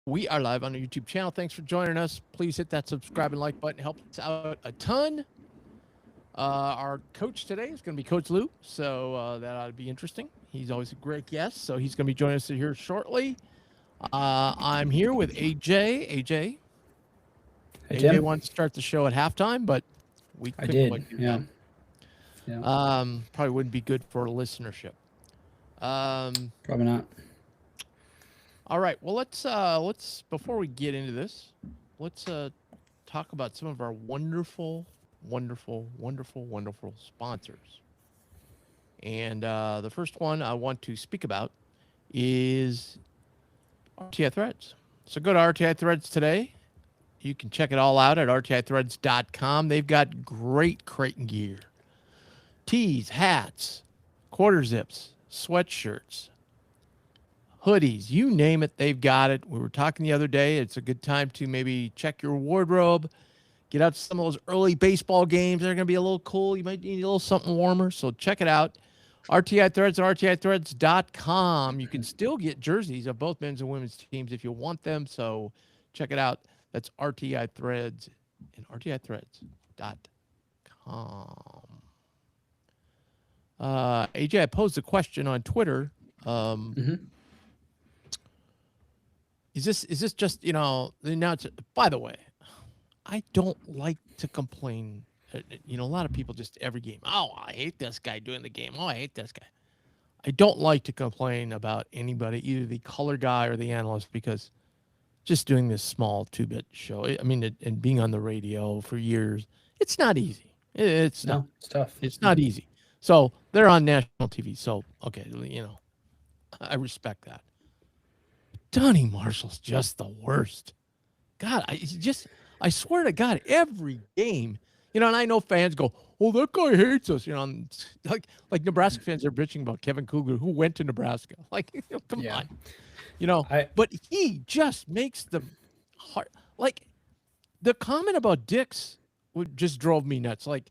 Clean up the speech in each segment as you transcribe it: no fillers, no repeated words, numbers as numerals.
We are live on the YouTube channel. Thanks for joining us. Please hit that subscribe and like button. Help us out a ton. Our coach today is going to be Coach Lou, so that ought to be interesting. He's always a great guest, so he's going to be joining us here shortly. I'm here with AJ. AJ. Hey, AJ Tim. wanted to start the show at halftime, but we couldn't quite do that. Probably wouldn't be good for listenership. Probably not. All right. Well, let's before we get into this, let's talk about some of our wonderful sponsors. And the first one I want to speak about is RTI Threads. So go to RTI Threads today. You can check it all out at rtithreads.com. They've got great Creighton gear. Tees, hats, quarter zips, sweatshirts, hoodies, you name it, they've got it. We were talking the other day. It's a good time to maybe check your wardrobe, get out to some of those early baseball games. They're going to be a little cool. You might need a little something warmer. So check it out. RTI Threads at rtithreads.com. You can still get jerseys of both men's and women's teams if you want them. So check it out. That's RTI Threads and rtithreads.com. AJ, I posed a question on Twitter. Is this just, now it's, by the way, I don't like to complain. A lot of people just every game, oh, I hate this guy doing the game. Oh, I hate this guy. I don't like to complain about anybody, either the color guy or the analyst, because just doing this small 2-bit show, and being on the radio for years, it's not easy. It's tough. It's not easy. So they're on national TV. So, okay, I respect that. Donnie Marshall's just the worst. God, I swear to God, every game, and I know fans go, oh, that guy hates us, like Nebraska fans are bitching about Kevin Kugler, who went to Nebraska. Like, come on. But he just makes the heart, like, the comment about Dix just drove me nuts. Like,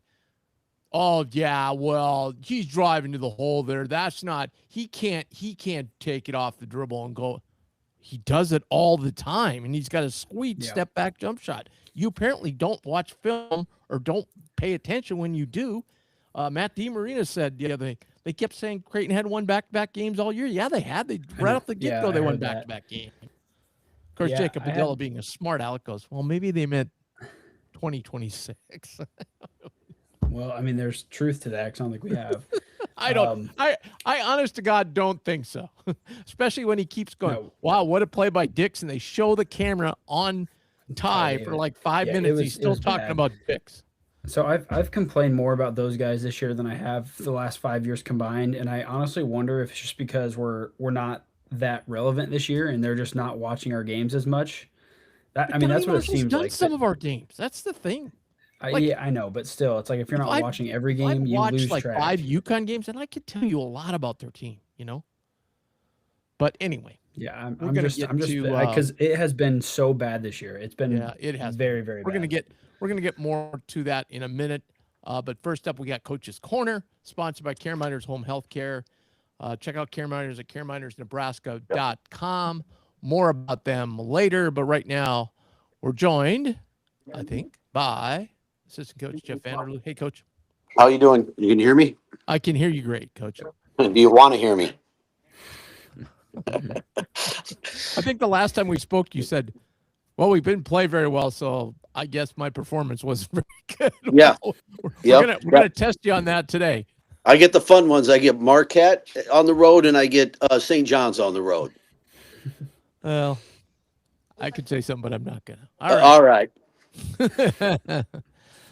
oh yeah, well, he's driving to the hole there. That's not, he can't take it off the dribble and go. He does it all the time, and he's got a sweet step back jump shot. You apparently don't watch film or don't pay attention when you do. Matt DiMarino said the other day, they kept saying Creighton had won back-to-back games all year. Yeah, they had. They right off the get-go, they won back-to-back games. Of course, Jacob Padella, being a smart aleck, goes, well, maybe they meant 2026. Well, there's truth to that. I don't think we have. I don't. I honest to God don't think so. Especially when he keeps going. No. Wow, what a play by Dix, and they show the camera on Ty for like 5 minutes. He's still talking about Dix. So I've complained more about those guys this year than I have the last 5 years combined, and I honestly wonder if it's just because we're not that relevant this year, and they're just not watching our games as much. That's what it seems like. Some of our games. That's the thing. I know, but still, it's like if you're not watching every game, you lose track. I've watched 5 UConn games, and I could tell you a lot about their team, But anyway, I'm just because it has been so bad this year. It's been it has very bad. We're gonna get more to that in a minute. But first up, we got Coach's Corner, sponsored by Care Miners Home Health Care. Check out Care Miners at careminersnebraska.com. More about them later, but right now we're joined, I think, by Assistant Coach Jeff Vanderloo. Hey, Coach. How you doing? You can hear me? I can hear you great, Coach. Do you want to hear me? I think the last time we spoke, you said, well, we didn't play very well, so I guess my performance wasn't very good. Yeah. We're gonna test you on that today. I get the fun ones. I get Marquette on the road, and I get St. John's on the road. Well, I could say something, but I'm not gonna. All right.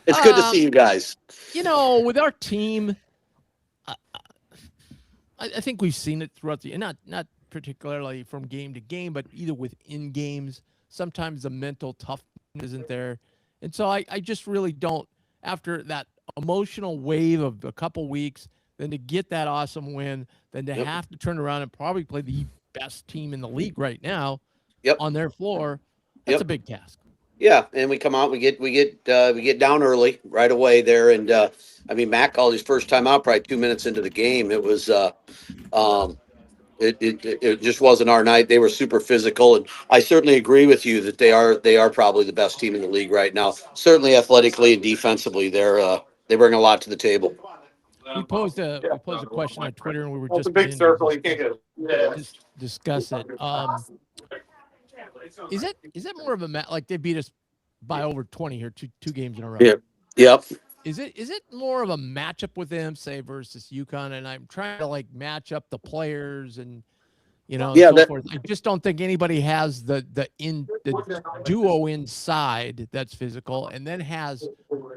It's good to see you guys. With our team, I think we've seen it throughout the, not particularly from game to game, but either within games. Sometimes the mental toughness isn't there. And so I just really don't, after that emotional wave of a couple weeks, then to get that awesome win, then to have to turn around and probably play the best team in the league right now on their floor, that's a big task. Yeah, and we come out, we get down early right away there, and Matt called his first time out probably 2 minutes into the game. It was It just wasn't our night. They were super physical, and I certainly agree with you that they are probably the best team in the league right now. Certainly athletically and defensively, they bring a lot to the table. We posed a question on Twitter, and we were just beginning to discuss it. Is it more of a like they beat us by over 20 here, two games in a row? Yeah. Yep. Is it more of a matchup with them, say, versus UConn? And I'm trying to like match up the players and so forth. I just don't think anybody has the duo inside that's physical, and then has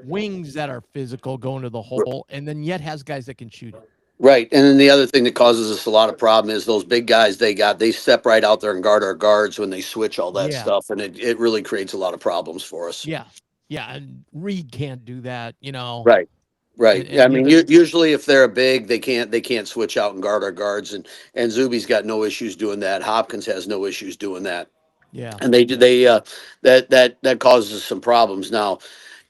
wings that are physical going to the hole, and then yet has guys that can shoot it. Right. And then the other thing that causes us a lot of problem is those big guys they step right out there and guard our guards when they switch all that stuff. And it really creates a lot of problems for us. Yeah. Yeah. And Reed can't do that, Right. Right. And I mean, usually if they're a big, they can't switch out and guard our guards. And Zuby's got no issues doing that. Hopkins has no issues doing that. Yeah. And that causes us some problems. Now,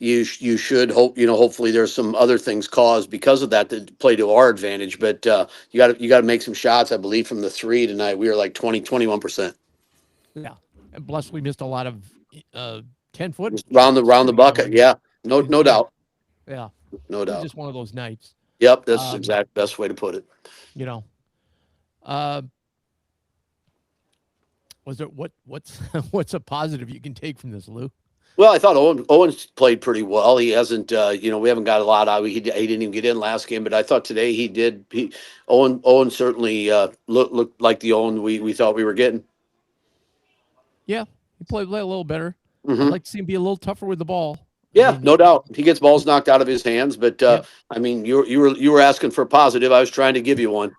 you should hope, hopefully there's some other things caused because of that play to our advantage. But you got to make some shots. I believe from the three tonight, we were like 21%. Yeah, and plus we missed a lot of 10-foot round the bucket. Yeah, no doubt. Yeah, no doubt. Just one of those nights. Yep, that's the exact best way to put it. Was there what's a positive you can take from this, Lou? Well, I thought Owen's played pretty well. He hasn't, we haven't got a lot out of it. He didn't even get in last game, but I thought today he did. Owen certainly looked like the Owen we thought we were getting. Yeah, he played a little better. Mm-hmm. I'd like to see him be a little tougher with the ball. Yeah, no doubt. He gets balls knocked out of his hands, but I mean, you were asking for a positive. I was trying to give you one.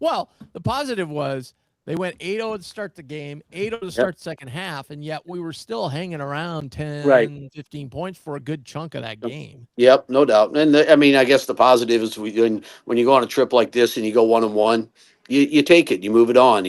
Well, the positive was they went 8-0 to start the game, 8-0 to start second half, and yet we were still hanging around 10, 15 points for a good chunk of that game. Yep, no doubt. And I mean, I guess the positive is when you go on a trip like this and you go 1-1, you take it, you move it on.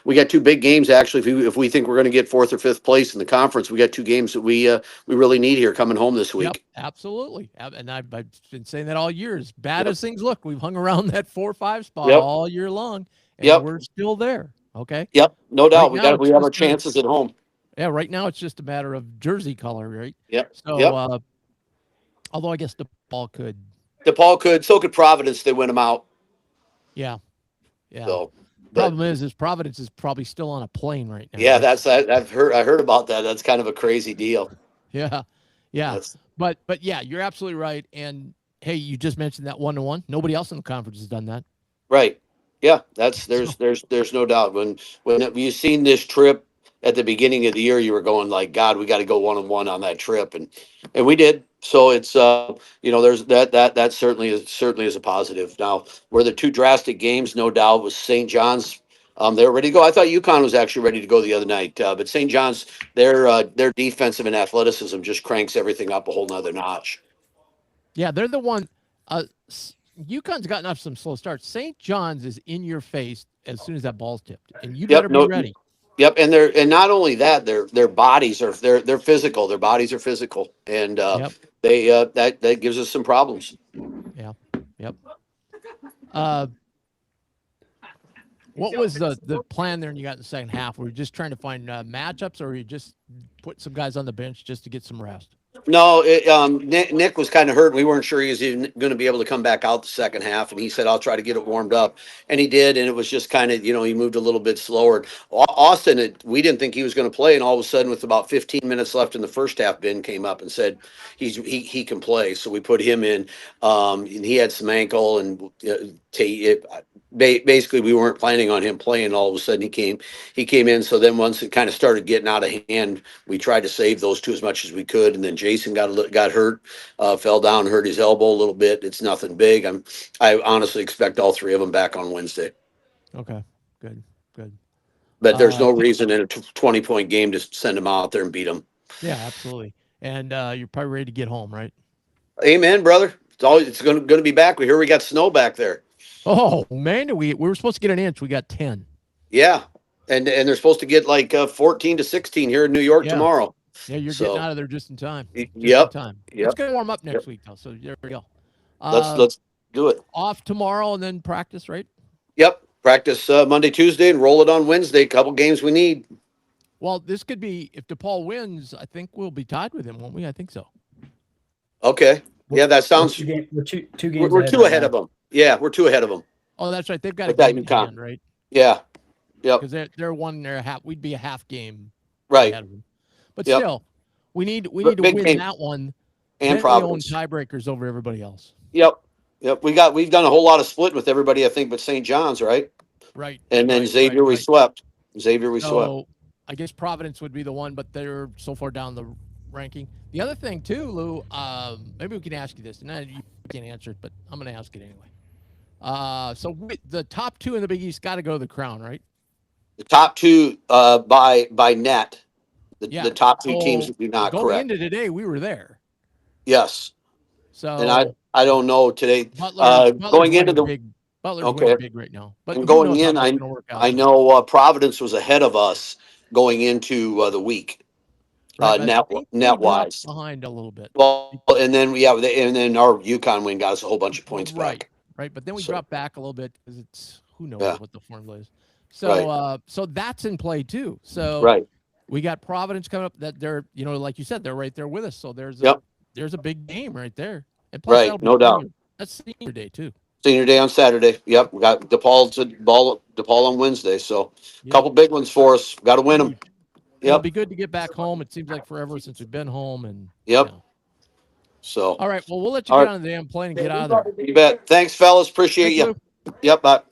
We got two big games actually. If we think we're going to get 4th or 5th place in the conference, we got two games that we really need here coming home this week. Yep, absolutely. And I've been saying that all year. As bad as things look, we've hung around that 4-5 spot all year long, and we're still there. Okay. Yep, no doubt. Right we have our chances at home. Yeah, right now it's just a matter of jersey color, right? Yep. So, although I guess DePaul could. So could Providence. They win them out. Yeah. Yeah. So, problem is Providence is probably still on a plane right now. Yeah, I heard about that. That's kind of a crazy deal. Yeah. Yeah. But yeah, you're absolutely right. And hey, you just mentioned that 1-1. Nobody else in the conference has done that. Right. Yeah, there's no doubt. When you've seen this trip at the beginning of the year, you were going like, God, we got to go 1-1 on that trip, and we did. So it's there's that certainly is a positive. Now, were the two drastic games, no doubt, was St. John's. They were ready to go. I thought UConn was actually ready to go the other night, but St. John's, their defensive and athleticism just cranks everything up a whole nother notch. Yeah, they're the one. UConn's gotten off some slow starts. St. John's is in your face as soon as that ball's tipped, and you better be ready. Yep, and not only that, their bodies are they're physical. Their bodies are physical, and they that gives us some problems. Yeah. Yep. What was the plan there? And you got in the second half? Were you just trying to find matchups, or were you just put some guys on the bench just to get some rest? No, Nick was kind of hurt. We weren't sure he was even going to be able to come back out the second half, and he said, "I'll try to get it warmed up," and he did. And it was just kind of, he moved a little bit slower. Austin, we didn't think he was going to play, and all of a sudden, with about 15 minutes left in the first half, Ben came up and said he can play. So we put him in, and he had some ankle, and basically we weren't planning on him playing. All of a sudden, he came in. So then once it kind of started getting out of hand, we tried to save those two as much as we could, and then Jason got hurt, fell down, hurt his elbow a little bit. It's nothing big. I honestly expect all three of them back on Wednesday. Okay, good. But there's no reason in a 20-point game to send them out there and beat them. Yeah, absolutely. And you're probably ready to get home, right? Amen, brother. It's going to be back. We hear we got snow back there. Oh man, we were supposed to get an inch. We got 10. Yeah, and they're supposed to get like 14 to 16 here in New York tomorrow. Yeah, you're getting out of there just in time. Yep. It's going to warm up next week, though. So there we go. Let's do it. Off tomorrow and then practice, right? Yep. Practice Monday, Tuesday, and roll it on Wednesday. Couple games we need. Well, this could be if DePaul wins. I think we'll be tied with him, won't we? I think so. Okay. Yeah, that sounds. We're two games. We're two ahead of them. Yeah, we're two ahead of them. Oh, that's right. They've got With a that game in UConn. hand, right? Yeah. Yep. Because they're one. They're a half. We'd be a half game Right. ahead of them. But Yep. still, we need to win game. that one. And then Providence. we own tiebreakers over everybody else. Yep. We've done a whole lot of split with everybody, I think, but St. John's, right? Right. And then right, Xavier right, we right. swept. Xavier we swept. So I guess Providence would be the one, but they're so far down the ranking. The other thing too, Lou, maybe we can ask you this, and you can't answer it, but I'm going to ask it anyway. So the top two in the Big East got to go to the Crown, right? The top two by net. The top two teams do not. Going correct. into today, we were there. Yes. So and I don't know today. Butler's going into the big, Butler's okay. winning big right now. But and going in, I know Providence was ahead of us going into the week. Right, net wise behind a little bit. Well, and then and then our UConn win got us a whole bunch of points back. Right, but then we dropped back a little bit because it's who knows what the formula is. So so that's in play too. So we got Providence coming up. That they're like you said, they're right there with us. So there's a big game right there. And plus, no doubt. That's senior day too. Senior day on Saturday. Yep, we got DePaul on Wednesday. So a couple big ones for us. Got to win them. It'll be good to get back home. It seems like forever since we've been home. And So all right, well, we'll let you get on the damn plane and get out of there. You bet. Thanks, fellas. Appreciate you. Yep. Bye.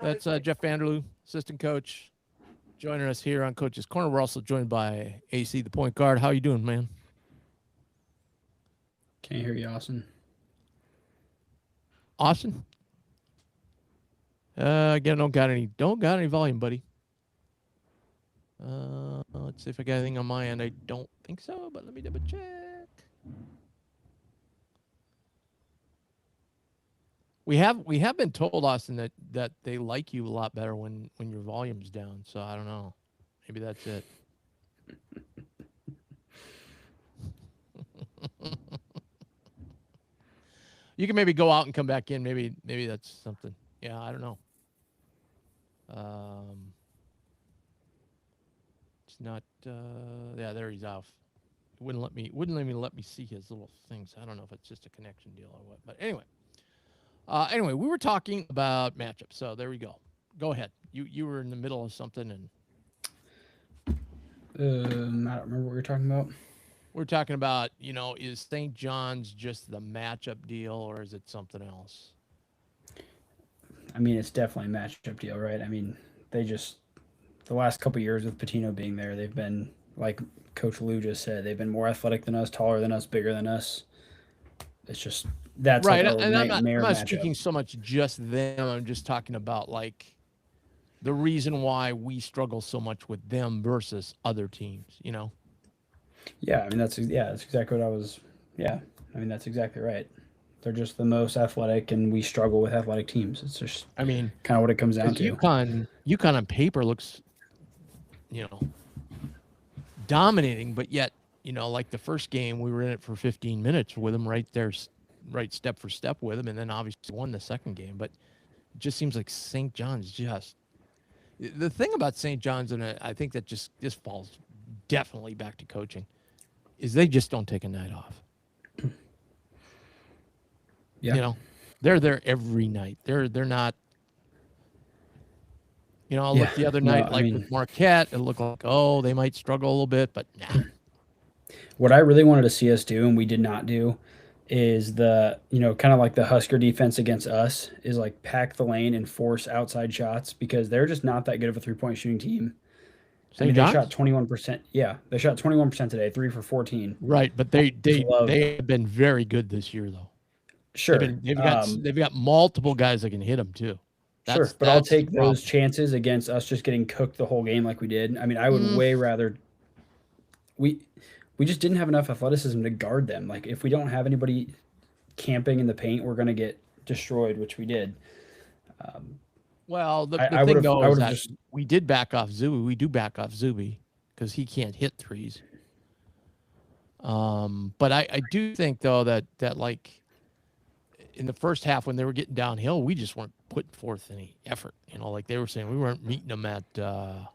That's Jeff Vanderloo, assistant coach, joining us here on Coach's Corner. We're also joined by AC, the point guard. How you doing, man? Can't hear you, Austin. Austin? Again, don't got any volume, buddy. Let's see if I got anything on my end. I don't think so, but let me double check. We have been told, Austin, that they like you a lot better when your volume's down. So I don't know. Maybe that's it. You can maybe go out and come back in. Maybe that's something. Yeah, I don't know. It's not. Yeah, there he's off. Wouldn't let me see his little things. I don't know if it's just a connection deal or what. But anyway, we were talking about matchups. So there we go. Go ahead. You were in the middle of something and. I don't remember what we were talking about. We're talking about, is St. John's just the matchup deal or is it something else? I mean, it's definitely a matchup deal, right? I mean, the last couple of years with Patino being there, they've been, like Coach Lou just said, they've been more athletic than us, taller than us, bigger than us. It's just, that's right. Like and I'm not matchup. speaking so much just them. I'm just talking about like the reason why we struggle so much with them versus other teams, Yeah, I mean that's exactly what I was. Yeah, I mean that's exactly right. They're just the most athletic, and we struggle with athletic teams. It's just, kind of what it comes down to. UConn on paper looks, dominating, but yet, like the first game, we were in it for 15 minutes with them right there, right step for step with them, and then obviously won the second game. But it just seems like St. John's just the thing about St. John's, and I think that this falls definitely back to coaching, is they just don't take a night off. Yeah. They're there every night. They're not. I looked the other night, with Marquette, it looked like, they might struggle a little bit, but nah. What I really wanted to see us do, and we did not do, is the, kind of like the Husker defense against us, is like pack the lane and force outside shots because they're just not that good of a 3-point shooting team. They shot 21%. Yeah, they shot 21% today, 3 for 14. Right, but they have been very good this year, though. Sure, they've got multiple guys that can hit them too. But I'll take those chances against us just getting cooked the whole game like we did. I mean, I would way rather. We just didn't have enough athleticism to guard them. Like if we don't have anybody camping in the paint, we're gonna get destroyed, which we did. Well, the thing though is that we did back off Zuby. We do back off Zuby because he can't hit threes. But I do think though that like in the first half when they were getting downhill, we just weren't putting forth any effort. Like they were saying, we weren't meeting them at the.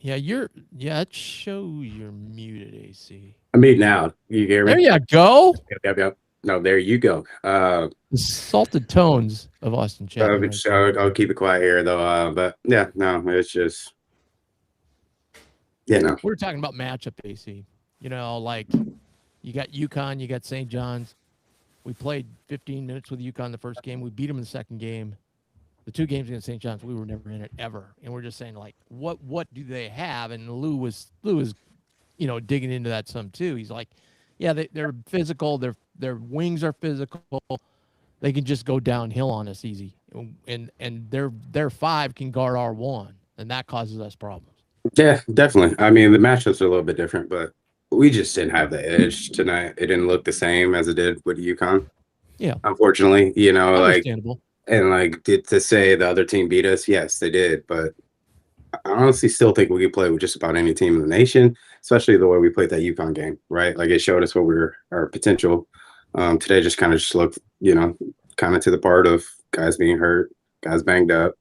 It shows you're muted, AC. I'm muted now. You hear me? There you go. Yep. No, there you go. The salted tones of Austin Chapman. I'll keep it quiet here though. But yeah, no, it's just We're talking about matchup, AC. Like you got UConn, you got St. John's. We played 15 minutes with UConn the first game. We beat them in the second game. The 2 games against St. John's, we were never in it ever. And we're just saying, like, what do they have? And Lou was digging into that some too. He's like, yeah, they're physical. Their wings are physical. They can just go downhill on us easy. And their 5 can guard our 1, and that causes us problems. Yeah, definitely. I mean, the matchups are a little bit different, but we just didn't have the edge tonight. It didn't look the same as it did with UConn. Yeah. Unfortunately, Understandable. Did to say the other team beat us? Yes, they did. But I honestly still think we could play with just about any team in the nation, especially the way we played that UConn game, right? Like it showed us our potential. Today just looked, kind of to the part of guys being hurt, guys banged up.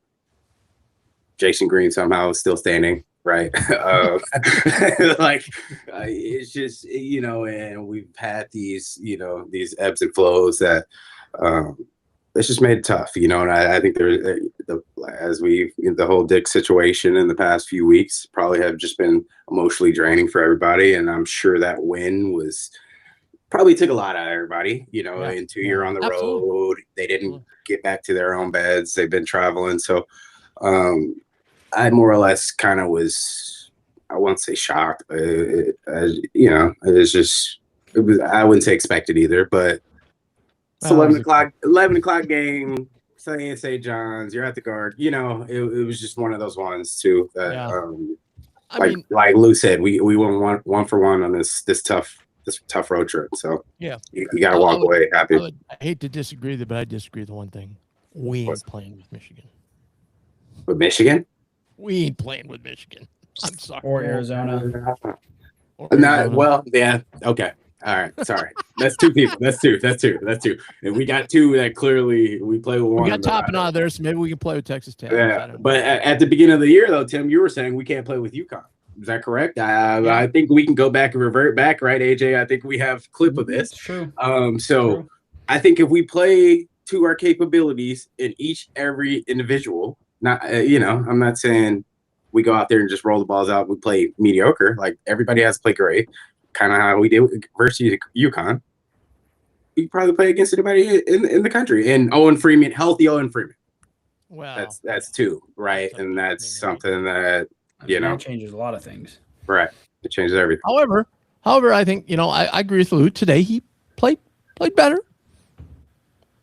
Jason Green somehow is still standing, right? It's just, and we've had these ebbs and flows that it's just made it tough, and I think the whole Dick situation in the past few weeks probably have just been emotionally draining for everybody, and I'm sure that win probably took a lot out of everybody, in 2 years on the road. They didn't get back to their own beds. They've been traveling. So I more or less kind of was, I won't say shocked, but I wouldn't say expected either, but it's 11 o'clock game, St. John's, you're at the guard. It was just one of those ones too that, like Lou said, we went one for one on this tough road trip. So yeah, you got to walk away happy. I hate to disagree with it, but I disagree with one thing. We ain't playing with Michigan. With Michigan? We ain't playing with Michigan. I'm sorry. Or Arizona. Well, yeah. Okay. All right. Sorry. That's 2 people. That's two. And we got 2 that clearly we play with one. We got Toppin out of there, so maybe we can play with Texas Tech. Yeah. But at the beginning of the year, though, Tim, you were saying we can't play with UConn. Is that correct? I think we can go back and revert back, right, AJ? I think we have a clip of this. True. True. I think if we play to our capabilities in every individual, not I'm not saying we go out there and just roll the balls out. We play mediocre. Like everybody has to play great, kind of how we did versus UConn. You can probably play against anybody in the country. And Owen Freeman, healthy Owen Freeman. Well, that's 2, right? And that's something that that changes a lot of things. Right. It changes everything. However, I think, I agree with Lou. Today he played better.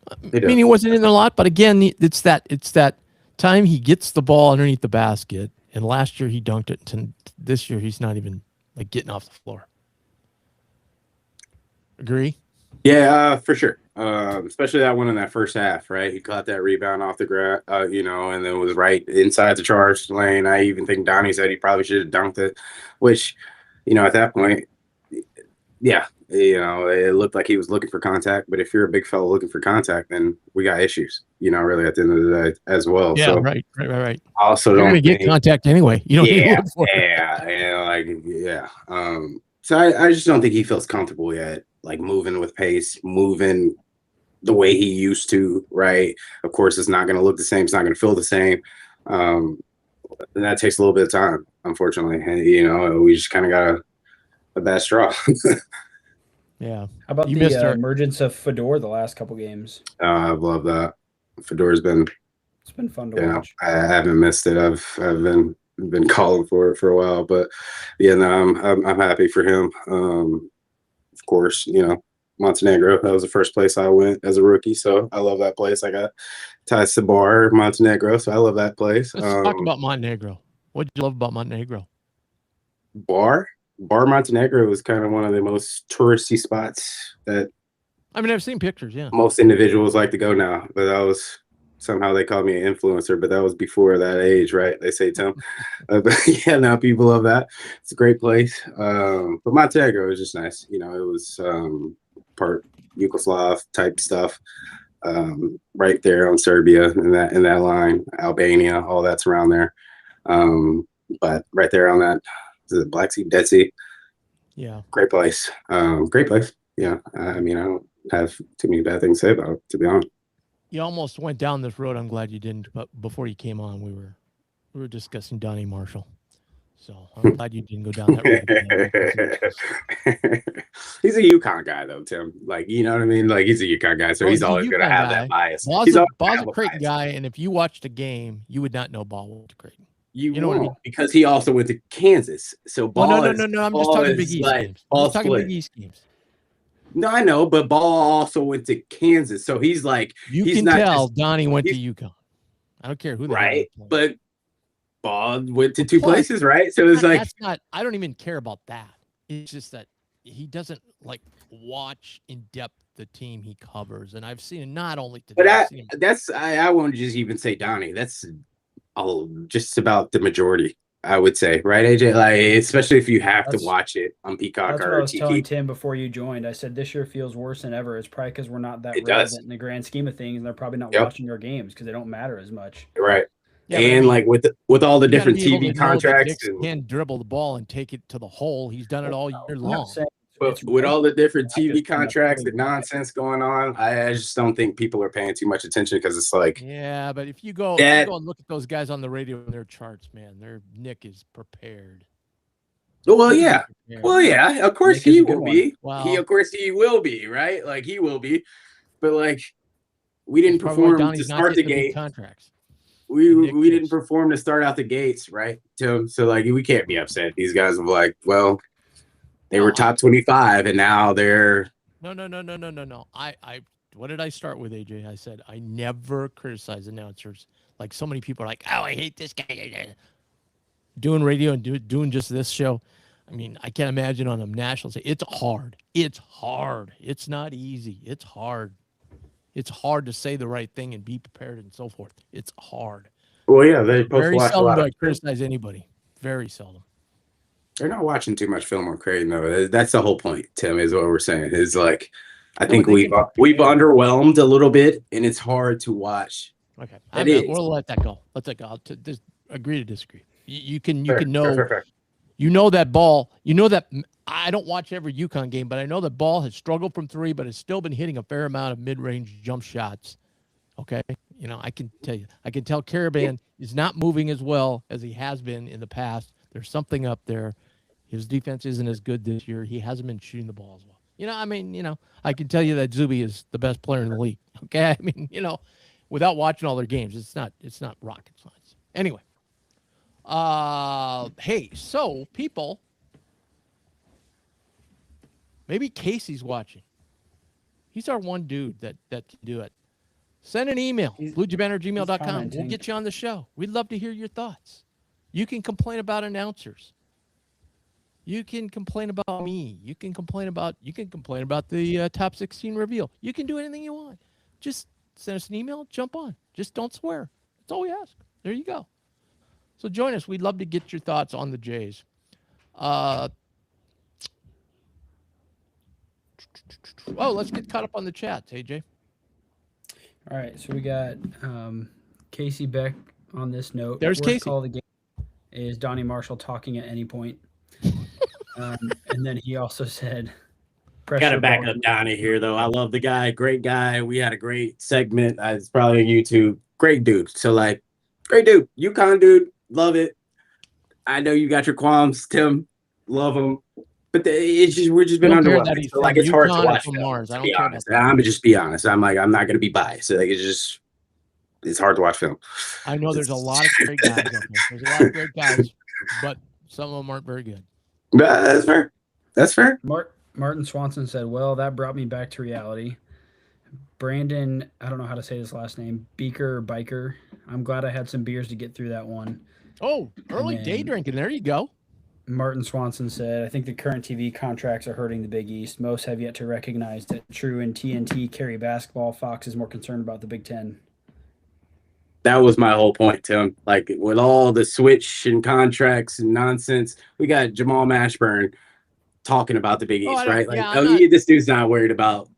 I mean, he wasn't in there a lot, but again, it's that time he gets the ball underneath the basket, and last year he dunked it, and this year he's not even like getting off the floor. Agree? Yeah, for sure. Especially that one in that first half, right? He caught that rebound off the ground, and then was right inside the charge lane. I even think Donnie said he probably should have dunked it, which, at that point, yeah, it looked like he was looking for contact. But if you're a big fella looking for contact, then we got issues, really at the end of the day as well. Yeah, so, right. I also you're don't going to get contact anyway. You don't need to look for it. So I just don't think he feels comfortable yet, like moving with pace, moving the way he used to, right? Of course, it's not going to look the same. It's not going to feel the same. And that takes a little bit of time, unfortunately. And, we just kind of got a bad straw. Yeah. How about the emergence of Fedor the last couple games? I've loved that. Fedor's been fun to watch. I haven't missed it. I've been calling for it for a while, but I'm happy for him. Of course, Montenegro, that was the first place I went as a rookie, so I love that place. I got ties to Bar Montenegro, so I love that place. Let's talk about Montenegro. What did you love about Montenegro? Bar Montenegro was kind of one of the most touristy spots that I've seen pictures, yeah. Most individuals like to go now, but that was somehow they called me an influencer, but that was before that age, right? They say, Tim. But yeah, now people love that. It's a great place. But Montenegro was just nice. You know, it was part Yugoslav type stuff. Right there on Serbia in that line, Albania, all that's around there. But right there on that, is it Black Sea, Dead Sea? Yeah. Great place. Great place. Yeah. I mean, I don't have too many bad things to say about it, to be honest. You almost went down this road. I'm glad you didn't. But before you came on, we were discussing Donnie Marshall. So I'm glad you didn't go down that road. He's a UConn guy, though, Tim. Like, you know what I mean? Like, he's a UConn guy, so he's always going to have that bias. Ball's a Creighton guy, and if you watched a game, you would not know Ball went to Creighton. You know what I mean? Because he also went to Kansas. So Ball no. I'm just talking Big East games. I'm talking Big East games. No, I know, but Ball also went to Kansas. So he's like, you can tell Donnie went to UConn. I don't care who. Right, but Ball went to two places, right? So it's like, that's not. I don't even care about that. It's just that he doesn't like watch in depth the team he covers, and I've seen it not only today. But I won't just even say Donnie. That's just about the majority, I would say, right, AJ? Like, especially if you have to watch it on Peacock that's or what I was TV. telling Tim before you joined. I said this year feels worse than ever. It's probably because we're not that relevant in the grand scheme of things, and they're probably not watching our games because they don't matter as much. Right. Yeah, and like with all the different TV contracts, and can dribble the ball and take it to the hole. He's done it all year long. But with all the different TV contracts and nonsense going on, I just don't think people are paying too much attention because it's like, yeah. But if you go and look at those guys on the radio and their charts, man, their Nick is prepared. Well, yeah. Well, yeah. Of course he will be. Wow. Of course he will be, right? Like he will be. But like, we didn't perform to start the gate. Contracts. We didn't perform to start out the gates, right, Tim? So like, we can't be upset. These guys are like, well, they were top 25, and now they're no. I what did I start with, AJ? I said I never criticize announcers. Like so many people are like, oh, I hate this guy. Doing radio and doing just this show. I mean, I can't imagine on a national stage. It's hard. It's hard. It's not easy. It's hard. It's hard to say the right thing and be prepared and so forth. It's hard. Well, yeah, they very seldom do I criticize anybody. Very seldom. They're not watching too much film on Creighton, though. That's the whole point, Tim, is what we're saying. Is like, I think we've underwhelmed a little bit, and it's hard to watch. Okay, we'll let that go. Let that go. I'll just agree to disagree. You can know. Fair. You know that Ball. You know that I don't watch every UConn game, but I know that Ball has struggled from three, but has still been hitting a fair amount of mid-range jump shots. Okay, you know I can tell you. I can tell Caravan is not moving as well as he has been in the past. There's something up there. His defense isn't as good this year. He hasn't been shooting the ball as well. You know, I mean, I can tell you that Zuby is the best player in the league. Okay, I mean, without watching all their games, it's not rocket science. Anyway, hey, so people, maybe Casey's watching. He's our one dude that can do it. Send an email, bluejabanner@gmail.com. We'll get you on the show. We'd love to hear your thoughts. You can complain about announcers. You can complain about me. You can complain about the top 16 reveal. You can do anything you want. Just send us an email, jump on. Just don't swear. That's all we ask. There you go. So join us. We'd love to get your thoughts on the Jays. Let's get caught up on the chats, AJ. All right, so we got Casey Beck on this note. There's Casey. Call of the game is Donnie Marshall talking at any point. And then he also said, got to back up Donnie here, though. I love the guy. Great guy. We had a great segment. It's probably on YouTube. Great dude. So, like, great dude. UConn dude. Love it. I know you got your qualms, Tim. Love him. But we're just been underwhelmed. So, like, it's hard to watch. Mars. I don't care. I'm just be honest. I'm not going to be biased. So, like, it's hard to watch film. I know there's a lot of great guys out there. There's a lot of great guys, but some of them aren't very good. That's fair. That's fair. Martin Swanson said, well, that brought me back to reality. Brandon, I don't know how to say his last name, Biker. I'm glad I had some beers to get through that one. Oh, early day drinking. There you go. Martin Swanson said, I think the current TV contracts are hurting the Big East. Most have yet to recognize that True and TNT carry basketball. Fox is more concerned about the Big Ten. That was my whole point, Tim. Like with all the switch and contracts and nonsense, we got Jamal Mashburn talking about the Big Oh, East, I don't- right? Like, yeah, I'm oh, not- yeah, this dude's not worried about,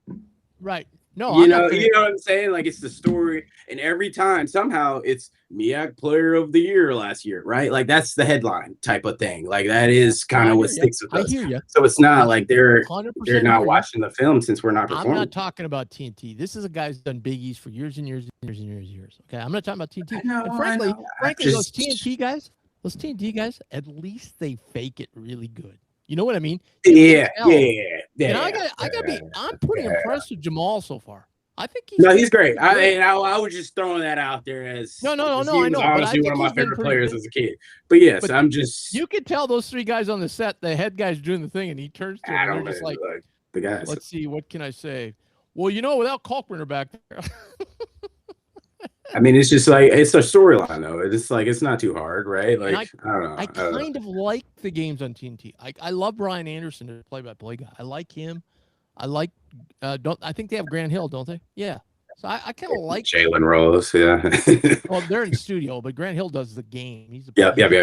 Right. No, you I'm know, not gonna, you know what I'm saying? Like it's the story, and every time somehow it's Miak Player of the Year last year, right? Like that's the headline type of thing. Like that is kind I of what hear ya. sticks with I us. hear you. So it's not like they're 100% not hear ya. watching the film since we're not I'm performing. not talking about TNT. This is a guy who's done Big East for years and years and years and years and years. Okay, I'm not talking about TNT. I know, and I frankly, know. those TNT guys, at least they fake it really good. You know what I mean? You can Yeah, tell. yeah. And I gotta be. I'm pretty impressed with Jamal so far. I think he's great. pretty good. I was just throwing that out there as No, he I was know. But I honestly one think of my he's been favorite pretty players good. as a kid. But yes, But I'm just you could tell those three guys on the set. The head guy's doing the thing, and he turns to him, and they're just like, the guys. "Let's see, what can I say?" Well, without Kalkbrenner back there. I mean, it's just like it's a storyline though. It's like it's not too hard, right? Like I don't know. I kind of like the games on TNT. I love Brian Anderson, the play-by-play guy. I like him. I like. I think they have Grant Hill, don't they? Yeah. So I kind of like Jalen Rose. Yeah. Well, they're in the studio, but Grant Hill does the game. He's the Yeah. I kind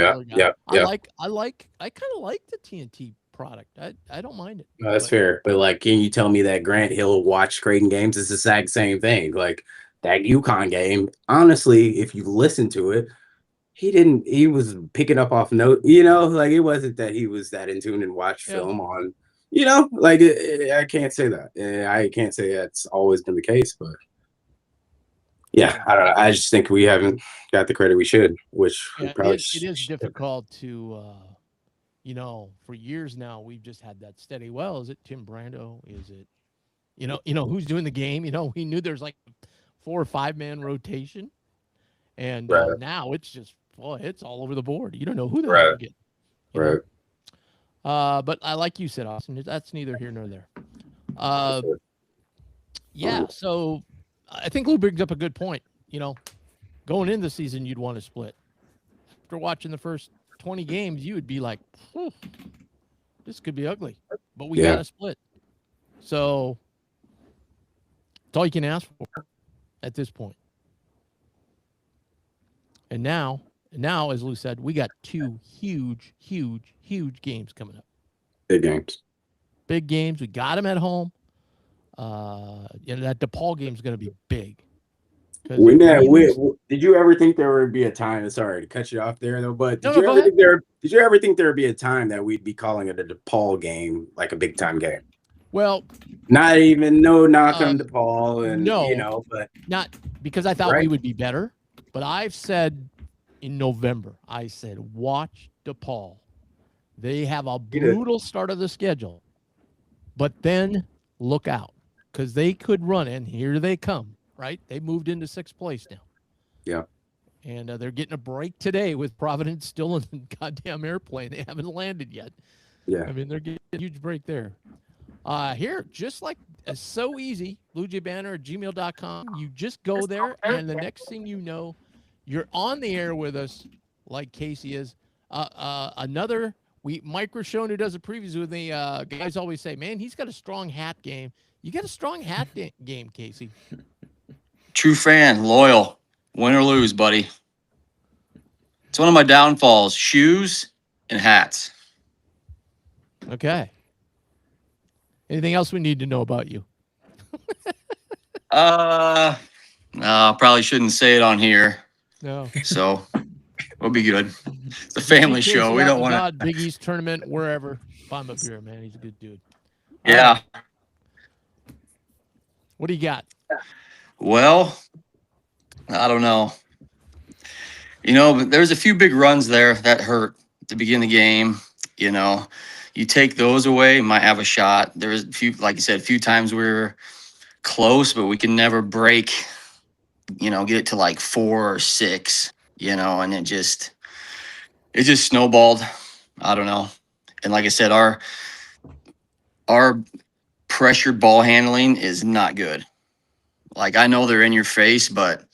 of like the TNT product. I don't mind it. No, that's fair. But like, can you tell me that Grant Hill watched Creighton games? It's the exact same thing. Like that UConn game. Honestly, if you listen to it, he was picking up off note. Like it wasn't that he was that in tune and watched film on. Like I can't say that. I can't say that's always been the case, but. Yeah, I don't know. I just think we haven't got the credit we should, which probably it is difficult to, for years now we've just had that steady. Well, is it Tim Brando? Is it, who's doing the game? We knew there's like 4 or 5 man rotation, and now it's just it's all over the board. You don't know who the hell you get. Right. But I like you said, Austin. That's neither here nor there. Yeah. So. I think Lou brings up a good point. Going into the season, you'd want to split. After watching the first 20 games, you would be like, this could be ugly. But we got to split. So it's all you can ask for at this point. And now, as Lou said, we got 2 huge games coming up. Big games. We got them at home. That DePaul game is going to be big. Did you ever think there would be a time? Sorry to cut you off there, though, but did you ever think there would be a time that we'd be calling it a DePaul game, like a big time game? Well, not even no knock on DePaul, and but not because I thought we would be better. But I've said in November, watch DePaul. They have a brutal start of the schedule, but then look out. Because they could run, and here they come, right? They moved into 6th place now. Yeah. And they're getting a break today with Providence still in the goddamn airplane. They haven't landed yet. Yeah. I mean, they're getting a huge break there. Here, just like it's so easy, BlueJayBanter@gmail.com. You just go there, and the next thing you know, you're on the air with us like Casey is. Mike Rochon, who does the previews with me, guys always say, man, he's got a strong hat game. You got a strong hat game, Casey. True fan, loyal, win or lose, buddy. It's one of my downfalls: shoes and hats. Okay. Anything else we need to know about you? No, probably shouldn't say it on here. No. So we'll be good. It's a family show. We don't want to. Big East tournament, wherever. Find him up here, man. He's a good dude. Yeah. What do you got? Well, I don't know. But there's a few big runs there that hurt at the beginning of the game. You take those away, might have a shot. There's a few, like you said, a few times we were close, but we can never break, get it to like 4 or 6, and it just snowballed. I don't know. And like I said, our pressured ball handling is not good. Like, I know they're in your face, but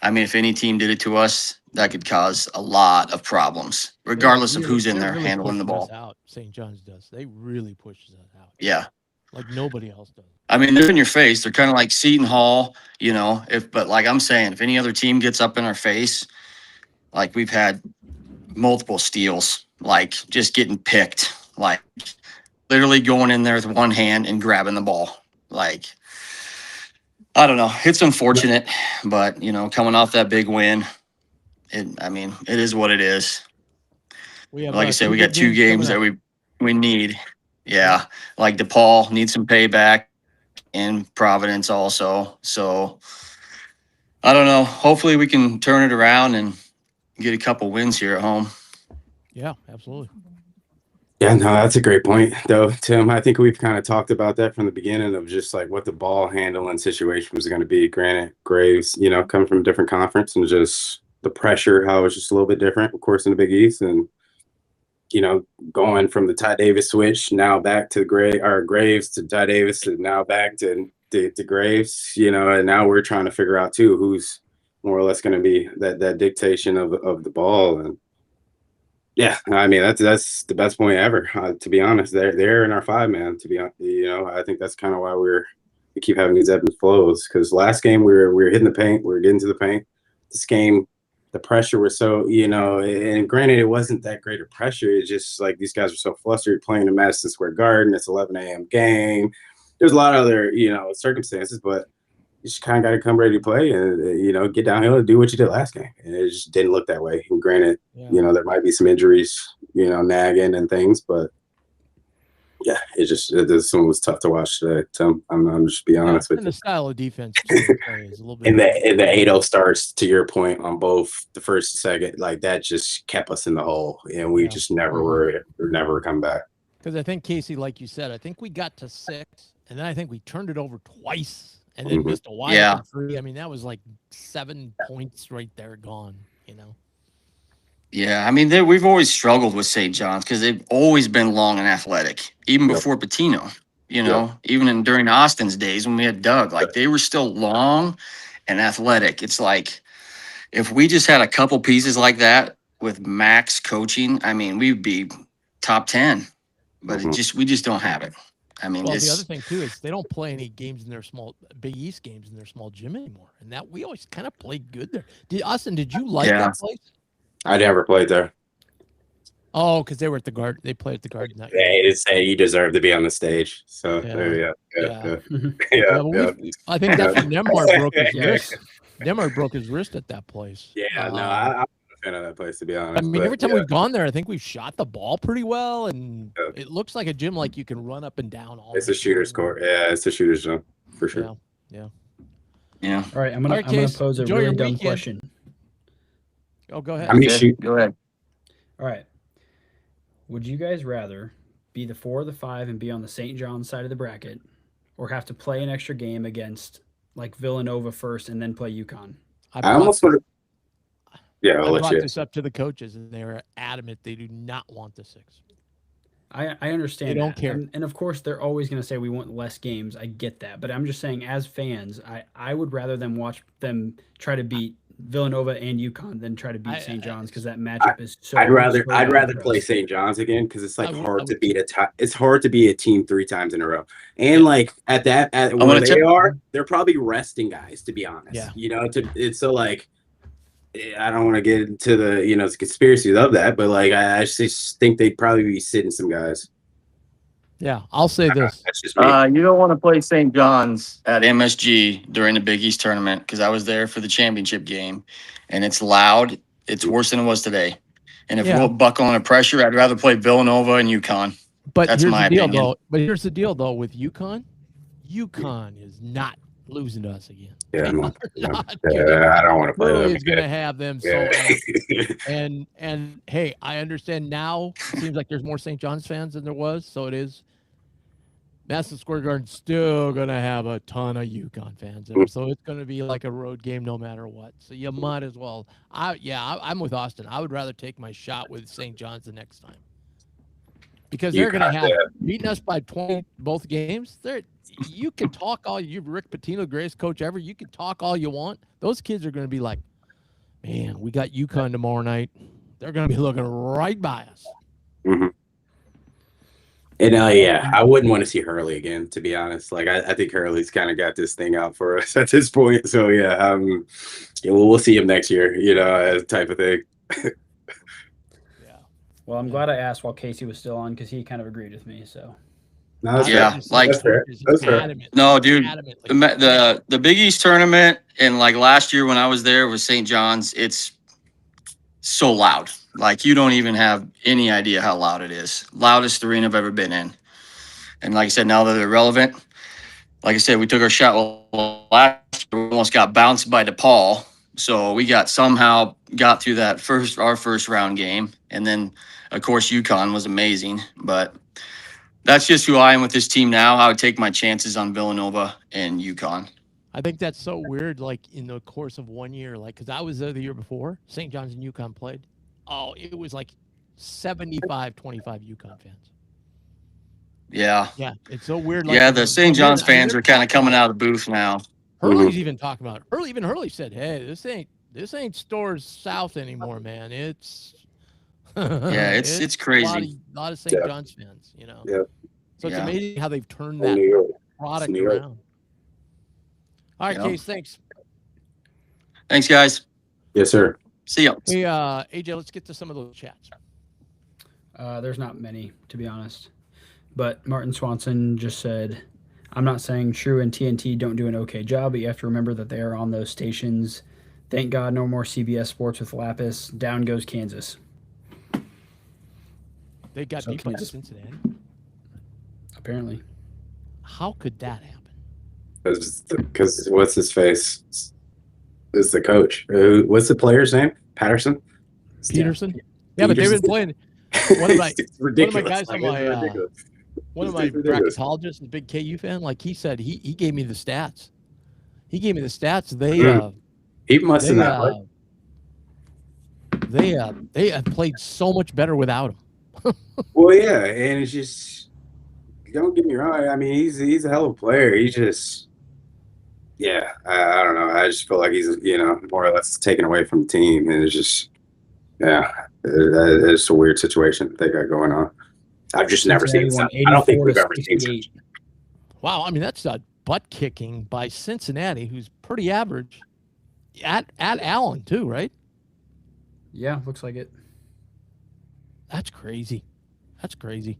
I mean, if any team did it to us, that could cause a lot of problems, regardless of who's in there handling the ball. Out. St. John's does. They really push us out. Yeah. Like nobody else does. I mean, they're in your face. They're kind of like Seton Hall, you know. But like I'm saying, if any other team gets up in our face, like we've had multiple steals, like just getting picked, like literally going in there with one hand and grabbing the ball. Like, I don't know. It's unfortunate, but you know, coming off that big win, I mean, it is what it is. We have, Like I said, we big got 2 games that coming we need. Yeah. Like DePaul needs some payback and Providence also. So I don't know. Hopefully we can turn it around and get a couple wins here at home. Yeah, absolutely. Yeah, no, that's a great point, though, Tim. I think we've kind of talked about that from the beginning of just like what the ball handling situation was going to be. Granted, Graves, you know, coming from a different conference and just the pressure, how it was just a little bit different, of course, in the Big East. And, you know, going from the Ty Davis switch now back to Graves to Ty Davis and now back to Graves, you know, and now we're trying to figure out, too, who's more or less going to be that dictation of the ball. And yeah, I mean that's the best point ever. To be honest, they're in our 5-man. To be honest, you know, I think that's kind of why we keep having these ebbs and flows. Because last game we were hitting the paint, we were getting to the paint. This game, the pressure was so, you know, and granted it wasn't that great of pressure. It's just like these guys were so flustered playing in Madison Square Garden. It's 11 a.m. game. There's a lot of other, you know, circumstances, but you just kind of got to come ready to play and, you know, get downhill and do what you did last game. And it just didn't look that way. And granted, you know, there might be some injuries, you know, nagging and things, but yeah, this one was tough to watch today. So I'm just be honest with and you. the style of defense too, is a little bit. And the 8-0 starts, to your point, on both the first and second, like that just kept us in the hole. And we just never come back. Because I think, Casey, like you said, I think we got to 6, and then I think we turned it over twice. And then missed a wide open 3. I mean, that was like 7 points right there gone, you know? Yeah, I mean, we've always struggled with St. John's because they've always been long and athletic, even before Patino, you know, even during Austin's days when we had Doug. Like, they were still long and athletic. It's like if we just had a couple pieces like that with Max coaching, I mean, we'd be top 10. But we just don't have it. I mean, well, the other thing too is they don't play any games in their Big East games in their small gym anymore, and that we always kind of played good there. Austin, did you like that place? I never played there. Oh, because they were at the Garden. They played at the Garden. They say you deserve to be on the stage. So I think that's when Nemhard broke his wrist. Nemhard broke his wrist at that place. Yeah, no, I'm a fan of that place, to be honest. I mean, every time we've gone there, I think we've shot the ball pretty well, and it looks like a gym like you can run up and down. It's a shooter's court. Yeah, it's a shooter's zone for sure. Yeah. All right, I'm gonna pose a really dumb question. Oh, go ahead. Go ahead. All right. Would you guys rather be the 4 or the 5 and be on the St. John's side of the bracket, or have to play an extra game against like Villanova first and then play UConn? I almost would. Yeah, I brought this up to the coaches, and they were adamant they do not want the 6. I understand. They don't care. And of course, they're always going to say we want less games. I get that. But I'm just saying, as fans, I would rather them watch them try to beat Villanova and UConn than try to beat St. John's, because that matchup is so. I'd rather play St. John's again, because it's like hard to beat it's hard to beat a team 3 times in a row. And like at where they are, they're probably resting guys, to be honest. Yeah. You know, it's so like, I don't want to get into the, you know, the conspiracies of that, but like I just think they'd probably be sitting some guys. Yeah, I'll say this. That's just me. You don't want to play St. John's at MSG during the Big East tournament, because I was there for the championship game, and it's loud. It's worse than it was today. And if we'll buckle under pressure, I'd rather play Villanova and UConn. But that's my opinion. Here's the deal, though, with UConn. UConn is not losing to us again. Yeah, I don't want to play them. He's going to have them so and hey, I understand now. It seems like there's more St. John's fans than there was, so it is. Madison Square Garden's still going to have a ton of UConn fans there, so it's going to be like a road game no matter what. So you might as well. I'm with Austin. I would rather take my shot with St. John's the next time, because they're going to have beaten us by 20 both games. You can talk all Rick Pitino, greatest coach ever. You can talk all you want. Those kids are going to be like, man, we got UConn tomorrow night. They're going to be looking right by us. Mm-hmm. And yeah, I wouldn't want to see Hurley again, to be honest. Like I think Hurley's kind of got this thing out for us at this point. So yeah, we'll see him next year, type of thing. Yeah. Well, I'm glad I asked while Casey was still on because he kind of agreed with me. So No, that's Yeah, fair. like- That's fair. That's fair. No, dude, Adamantly. the Big East tournament and like last year when I was there with St. John's, it's so loud. Like you don't even have any idea how loud it is. Loudest arena I've ever been in. And like I said, now that they're relevant, like I said, we took our shot last year. We almost got bounced by DePaul. So we somehow got through our first round game. And then of course UConn was amazing. But that's just who I am with this team now. I would take my chances on Villanova and UConn. I think that's so weird. Like in the course of 1 year, like because I was there the year before, St. John's and UConn played. Oh, it was like 75-25 UConn fans. Yeah. Yeah, it's so weird. Like, Yeah, the St. John's fans are kind of coming out of the booth now. Hurley's even talking about it. Even Hurley said, "Hey, this ain't Stores South anymore, man. It's Yeah, it's crazy. A lot of St. Yeah. John's fans, Yeah. So it's Yeah. amazing how they've turned In that New York. product New York. around. All right, Yeah. Case, thanks. Thanks, guys. Yes, sir. See ya. Hey, AJ, let's get to some of those chats. there's not many, to be honest. But Martin Swanson just said, I'm not saying True and TNT don't do an okay job, but you have to remember that they are on those stations. Thank God no more CBS Sports with Lapis. Down goes Kansas. They got So beat by Kansas- Cincinnati. Apparently. How could that happen? Because what's his face? Is the coach. What's the player's name? Patterson? Peterson? Yeah, but they've been playing. One of my It's ridiculous. guys on Like, my, it's ridiculous. one of It's my ridiculous. bracketologists, a big KU fan, like he said, he gave me the stats. He gave me the stats. They He must have not. they have played so much better without him. Well, yeah, and it's just, don't get me wrong. I mean, he's a hell of a player. He just, yeah, I don't know. I just feel like he's, more or less taken away from the team, and it's just, yeah, it's a weird situation that they got going on. I've just never seen Cincinnati it. won I don't think we've 84 ever to seen 68. such. Wow, I mean that's a butt kicking by Cincinnati, who's pretty average. At Allen too, right? Yeah, looks like it. That's crazy. That's crazy.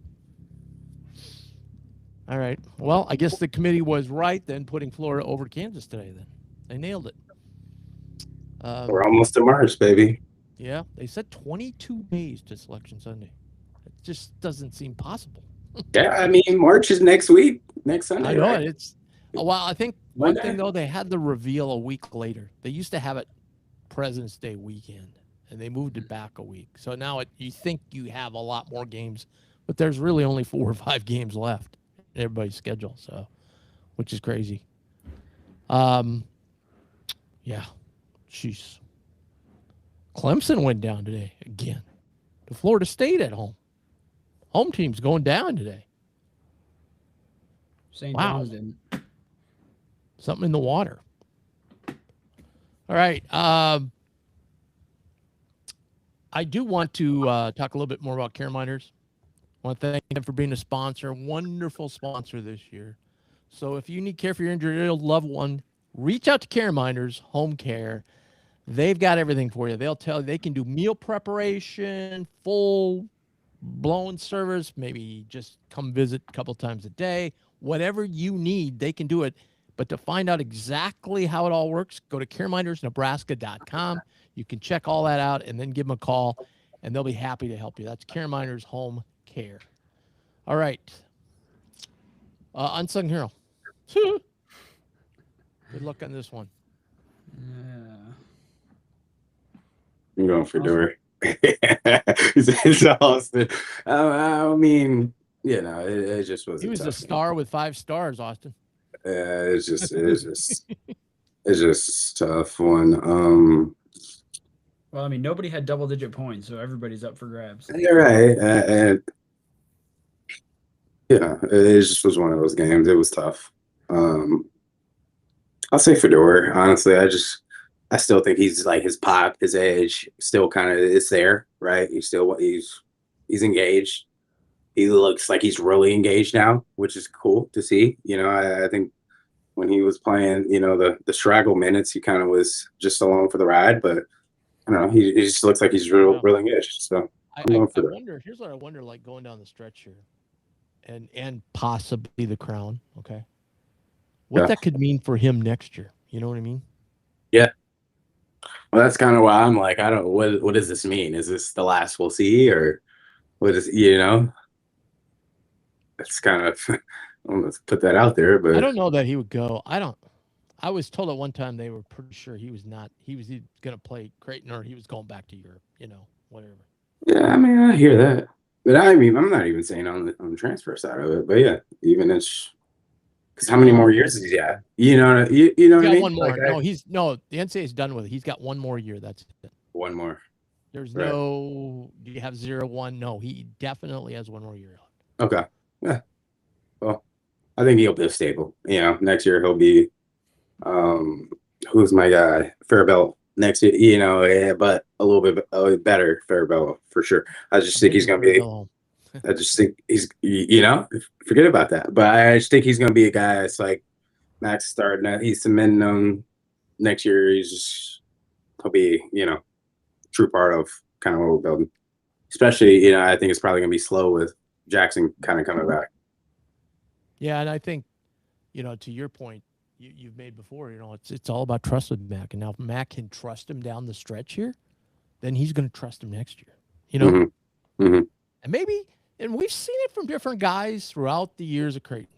All right. Well, I guess the committee was right then, putting Florida over Kansas today. Then they nailed it. We're almost to Mars, baby. Yeah, they said 22 days to Selection Sunday. It just doesn't seem possible. Yeah, I mean, March is next week, next Sunday. I know right? it's. Well, I think one Monday? thing though, they had the reveal a week later. They used to have it President's Day weekend, and they moved it back a week. So now you think you have a lot more games, but there's really only 4 or 5 games left in everybody's schedule. So, which is crazy. Yeah, jeez. Clemson went down today again to Florida State at home. Home team's going down today. St. Wow. John's didn't. Something in the water. All right. I do want to talk a little bit more about Care Miners. I want to thank them for being a sponsor, wonderful sponsor this year. So if you need care for your injured or ill loved one, reach out to Care Miners Home Care. They've got everything for you. They'll tell you they can do meal preparation, full blown service, maybe just come visit a couple times a day. Whatever you need, they can do it. But to find out exactly how it all works, go to careminersnebraska.com. You can check all that out and then give them a call, and they'll be happy to help you. That's Care Miners Home Care. All right. Unsung Hero. Good luck on this one. Yeah. I'm going for Dory. It's Austin. I mean, it just was. He was a tough star with 5 stars, Austin. it's just a tough one. Well, I mean, nobody had double-digit points, so everybody's up for grabs. You're right, and it just was one of those games. It was tough. I'll say Fedor. Honestly, I still think he's like his pop, his age, still kind of it's there, right? He's engaged. he looks like he's really engaged now, which is cool to see. I think when he was playing, the straggle minutes, he kind of was just along for the ride, but I don't know. He just looks like he's really engaged. So I'm going for I that. wonder. Here's what I wonder: like going down the stretch here, and possibly the crown. Okay, what that could mean for him next year. You know what I mean? Yeah. Well, that's kind of why I'm like, I don't. What does this mean? Is this the last we'll see, or what is? It's kind of. Let's put that out there, but I don't know that he would go. I was told at one time they were pretty sure he was not. He was going to play Creighton or he was going back to Europe. Whatever. Yeah, I mean, I hear that, but I mean, I'm not even saying on the transfer side of it, but yeah, even it's because how many more years has he got? You know what I mean? One more. Like, The NCAA is done with it. He's got one more year. That's it. One more. There's no. Do you have 0-1? No, he definitely has one more year out. Okay. Yeah. Well, I think he'll be stable. Next year he'll be. Who's my guy? Fairбелл next year. Yeah, but a little bit better Fairбелл for sure. I just think he's gonna be. I just think he's. Forget about that. But I just think he's gonna be a guy. It's like Max starting. He's cementing him. Next year he'll be true part of kind of what we're building. Especially I think it's probably gonna be slow with Jackson kind of coming back. Yeah, and I think to your point you've made before, it's all about trust with Mac. And now if Mac can trust him down the stretch here, then he's going to trust him next year. Mm-hmm. Mm-hmm. And maybe, and we've seen it from different guys throughout the years of Creighton.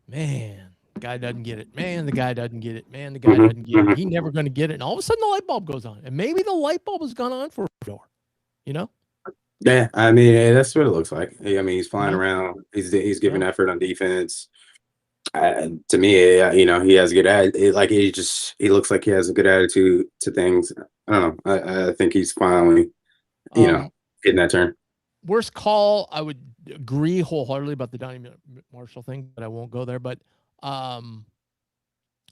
Man, the guy doesn't get it. Man, the guy doesn't get it. Man, the guy doesn't get it. He's never going to get it. And all of a sudden the light bulb goes on. And maybe the light bulb has gone on for a door. Yeah, I mean that's what it looks like. I mean he's flying around. He's giving effort on defense. To me, he has a good attitude. Like he looks like he has a good attitude to things. I don't know. I think he's finally, getting that turn. Worst call, I would agree wholeheartedly about the Donnie Marshall thing, but I won't go there. But I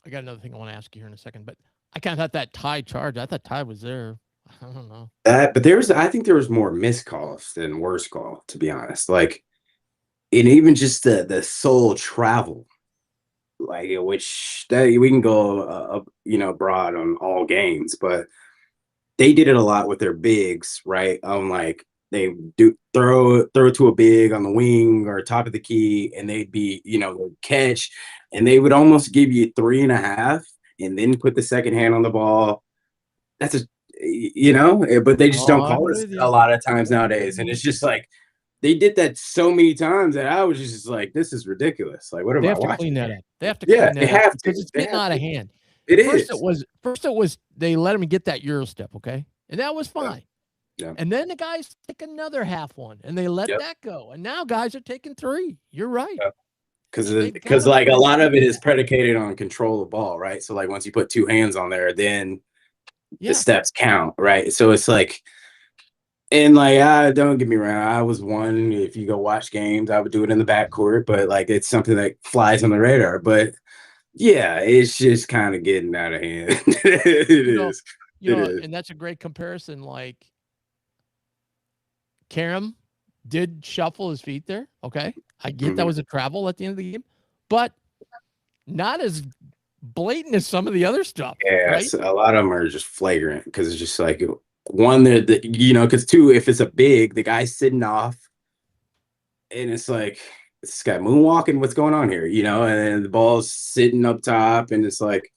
got another thing I want to ask you here in a second. But I kind of thought that Ty charge. I thought Ty was there. I don't know. But I think there was more missed calls than worst call, to be honest. Like, and even just the soul travel. Like which we can go broad on all games, but they did it a lot with their bigs, right? Like they do throw to a big on the wing or top of the key, and they'd be catch, and they would almost give you 3.5 and then put the second hand on the ball. That's but they just don't call it a lot of times nowadays, and it's just like. They did that so many times that I was just like, "This is ridiculous." Like, what am I watching? They have to clean that up. They have to clean that up because it's getting out of hand. First it was they let him get that Euro step, okay, and that was fine. Yeah. And then the guys take another half one, and they let that go, and now guys are taking 3. You're right. Because like a lot of it is predicated on control of ball, right? So like once you put 2 hands on there, then the steps count, right? So it's like. And like, don't get me wrong, I was one. If you go watch games, I would do it in the backcourt, but like it's something that flies on the radar. But yeah, it's just kind of getting out of hand. It is. And that's a great comparison. Like, Karam did shuffle his feet there. Okay, I get that was a travel at the end of the game, but not as blatant as some of the other stuff. Yeah, right? A lot of them are just flagrant because it's just like. One because 2, if it's a big, the guy's sitting off, and it's like this guy moonwalking. What's going on here? And the ball's sitting up top, and it's like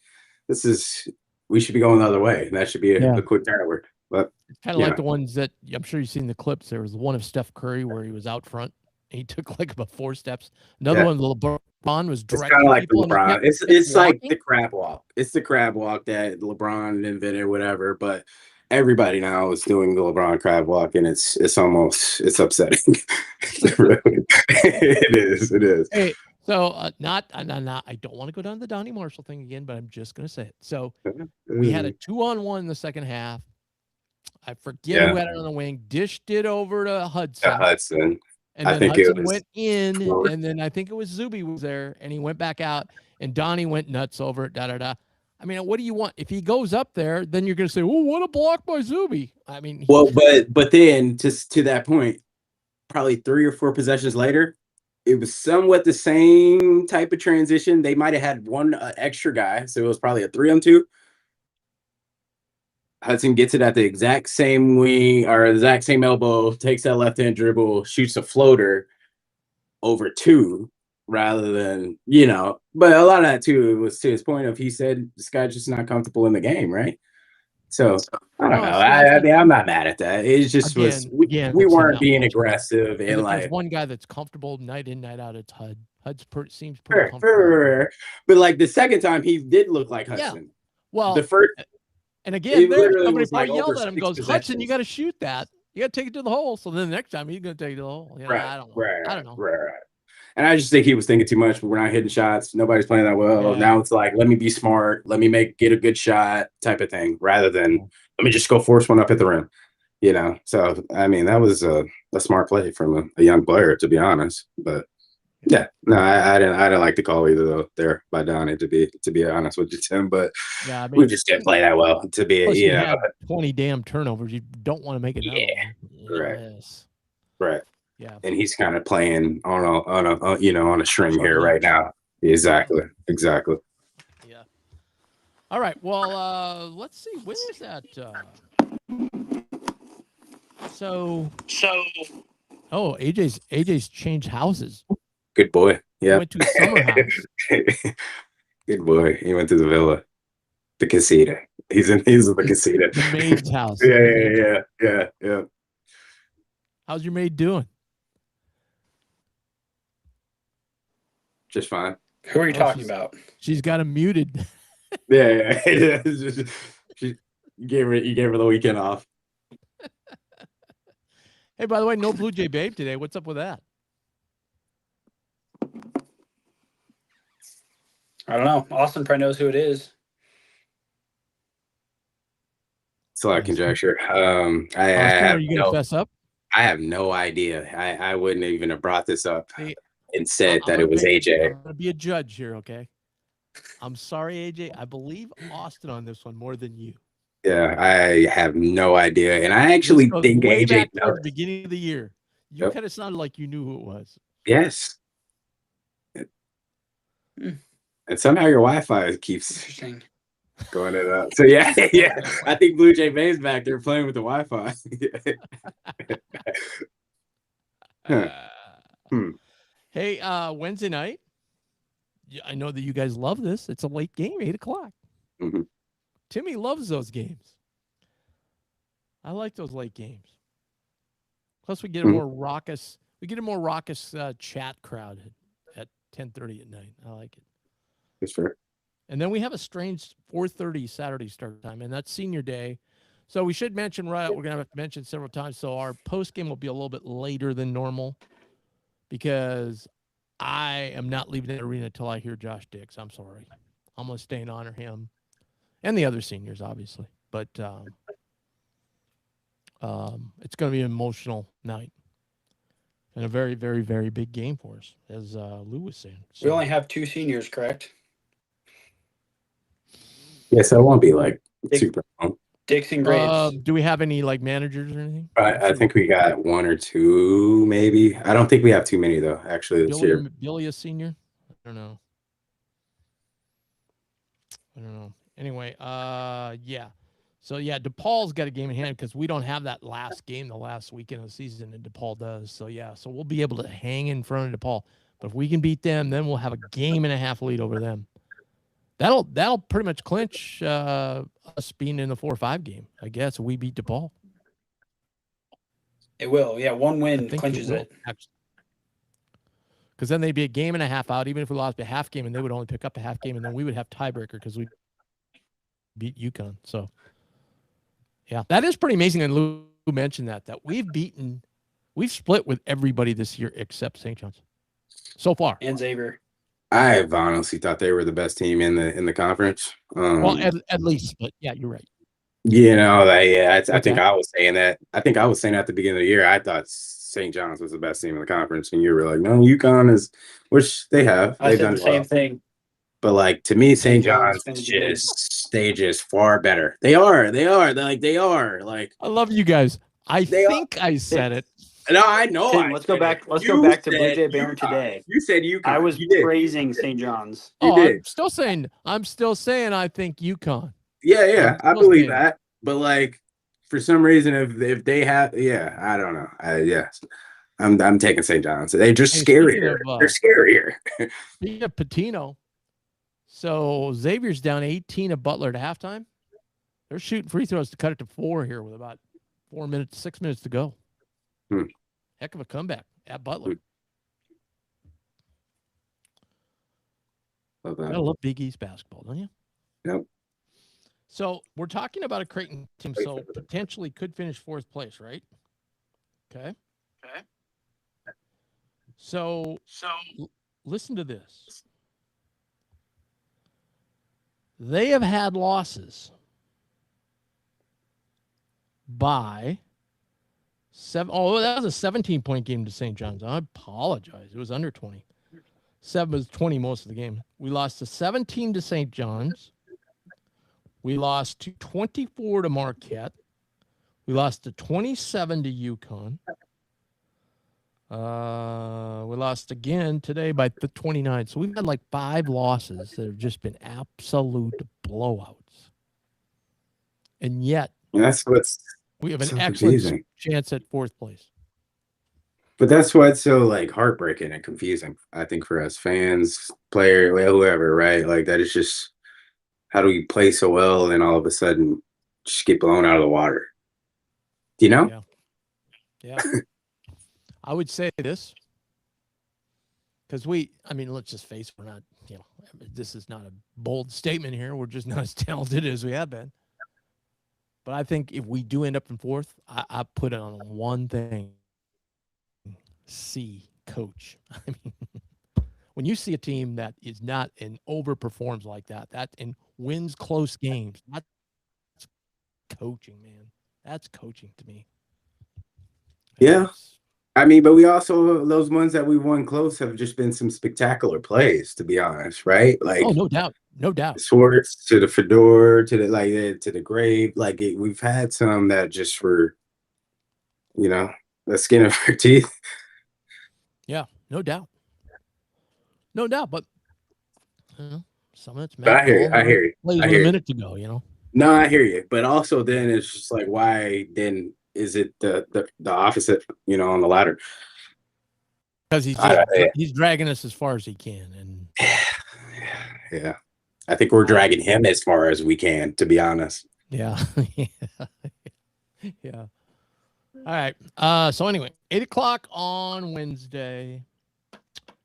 we should be going the other way. And that should be a quick turnover. But it's kind of like the ones that I'm sure you've seen the clips. There was one of Steph Curry where he was out front. And he took like about 4 steps. Another one, LeBron was direct. It's kind of like LeBron. It's like the crab walk. It's the crab walk that LeBron invented, whatever. But everybody now is doing the LeBron crab walk, and it's upsetting. It is. Hey, so I don't want to go down the Donnie Marshall thing again, but I'm just going to say it. So we had a 2-on-1 in the second half. I forget who had it on the wing. Dished it over to Hudson. And then Hudson went in, and then I think it was Zuby was there, and he went back out, and Donnie went nuts over it, I mean, what do you want? If he goes up there, then you're going to say, "Oh, what a block by Zuby." I mean, but then just to that point, probably 3 or 4 possessions later, it was somewhat the same type of transition. They might have had one extra guy, so it was probably a 3-on-2. Hudson gets it at the exact same wing or the exact same elbow, takes that left hand dribble, shoots a floater over 2 rather than, but a lot of that too was to his point of he said this guy's just not comfortable in the game, right? So I don't know. I mean, I'm not mad at that. It just we weren't being aggressive and if like there's one guy that's comfortable night in, night out, it's Hud. Seems pretty comfortable. fair. But like the second time, he did look like Hudson. Yeah. Well, the first, and again, there somebody like yelled at him, goes, Hudson, you got to shoot that. You got to take it to the hole. So then the next time he's going to take it to the hole. Right, I don't know. Right. And I just think he was thinking too much. But we're not hitting shots. Nobody's playing that well. Yeah. Now it's like, let me be smart. Let me get a good shot type of thing, rather than let me just go force one up at the rim. So I mean, that was a smart play from a young player, to be honest. But yeah, no, I didn't like the call either though there by Donnie, to be honest with you, Tim. But yeah, I mean, we just didn't play that well to be. You had 20 damn turnovers. You don't want to make it. Right. Yeah, and he's kind of playing on a string here right now. Exactly. Yeah. All right. Well, let's see. When is that? Oh, AJ's changed houses. Good boy. Yeah. He went to summer house. Good boy. He went to the villa, the casita. He's in the casita. The maid's house. Yeah. How's your maid doing? Just fine. Who are you talking about? She's got him muted. Yeah. You gave her the weekend off. Hey, by the way, no Blue Jay Babe today. What's up with that? I don't know. Austin probably knows who it is. It's a lot of conjecture. Austin, are you going to fess up? I have no idea. I wouldn't even have brought this up and said that it was AJ. I'm going to be a judge here, okay? I'm sorry, AJ. I believe Austin on this one more than you. Yeah, I have no idea. And I actually think way AJ back knows. at the beginning of the year. You kind of sounded like you knew who it was. Yes. And somehow your Wi-Fi keeps going it up. So yeah. I think Blue Jay Bay's back there playing with the Wi-Fi. Hey, Wednesday night. I know that you guys love this. It's a late game, 8:00. Mm-hmm. Timmy loves those games. I like those late games. Plus, we get a more raucous. We get a more raucous chat crowd at 10:30 at night. I like it. That's fair. And then we have a strange 4:30 Saturday start time, and that's senior day. So we should mention, we're going to have to mention several times. So our post game will be a little bit later than normal because I am not leaving the arena until I hear Josh Dix. I'm sorry. I'm going to stay and honor him and the other seniors, obviously. But it's going to be an emotional night and a very, very, very big game for us, as Lou was saying. So, we only have 2 seniors, correct? Yeah, so it won't be like super long. Dixon Graves. Do we have any like managers or anything? I think we got 1 or 2, maybe. I don't think we have too many though. Actually, this year. Billy a senior? I don't know. Anyway, yeah. So yeah, DePaul's got a game in hand because we don't have that last game the last weekend of the season, and DePaul does. So yeah, so we'll be able to hang in front of DePaul. But if we can beat them, then we'll have a game and a half lead over them. That'll pretty much clinch us being in the 4-5 game, I guess. We beat DePaul. It will, yeah. 1 win clinches it. Because then they'd be a game and a half out, even if we lost a half game, and they would only pick up a half game, and then we would have tiebreaker because we beat UConn. So, yeah, that is pretty amazing. And Lou mentioned that we've split with everybody this year except St. John's so far. And Xavier. I've honestly thought they were the best team in the conference. Well, at least, but yeah, you're right. I think I was saying that. I think I was saying at the beginning of the year, I thought St. John's was the best team in the conference, and you were like, no, UConn is, which they have. They've done the same thing. But like to me, St. John's they just far better. They are. Like I love you guys. I think I said it No, I know. Tim, let's go back. Let's go back to Blue Jay Banner today. You said UConn. I was You did. praising St. John's. You Oh, did. I'm still saying I think UConn. Yeah, I still believe saying that. But like, for some reason, if they have, I don't know. I'm taking St. John's. They're just Hey, speaking scarier. of, They're scarier. Speaking of Patino, so Xavier's down 18 at Butler at halftime. They're shooting free throws to cut it to 4 here with about 6 minutes to go. Heck of a comeback at Butler. Love that. I love Big East basketball, don't you? Yep. So we're talking about a Creighton team, so potentially could finish 4th place, right? Okay. So listen to this. They have had losses by 7. Oh, that was a 17-point game to St. John's. I apologize. It was under 20. 7 was 20 most of the game. We lost to 17 to St. John's. We lost to 24 to Marquette. We lost to 27 to UConn. We lost again today by the 29. So we've had like 5 losses that have just been absolute blowouts. And yet, That's what's we have an so excellent confusing. chance at 4th place. But that's what's so like heartbreaking and confusing, I think, for us fans, player, whoever, right? Like that is just, how do we play so well and all of a sudden just get blown out of the water? Do you know? Yeah. I would say this, because let's just face it, we're not, this is not a bold statement here. We're just not as talented as we have been. But I think if we do end up in 4th, I put it on one thing. C, coach. I mean, when you see a team that is not and overperforms like that and wins close games, that's coaching, man. That's coaching to me. Yeah. I mean, but we also, those ones that we won close have just been some spectacular plays, to be honest, right? Like, no doubt. Swartz to the Fedor to the grave. Like we've had some that just were, the skin of our teeth. Yeah, no doubt. But some of it's But I hear you. Plays I with hear a you. minute to go, No, I hear you. But also then it's just like, why then is it the opposite, on the ladder? Because he's dragging us as far as he can. And yeah. I think we're dragging him as far as we can, to be honest. Yeah. Yeah. All right. So anyway, 8:00 on Wednesday.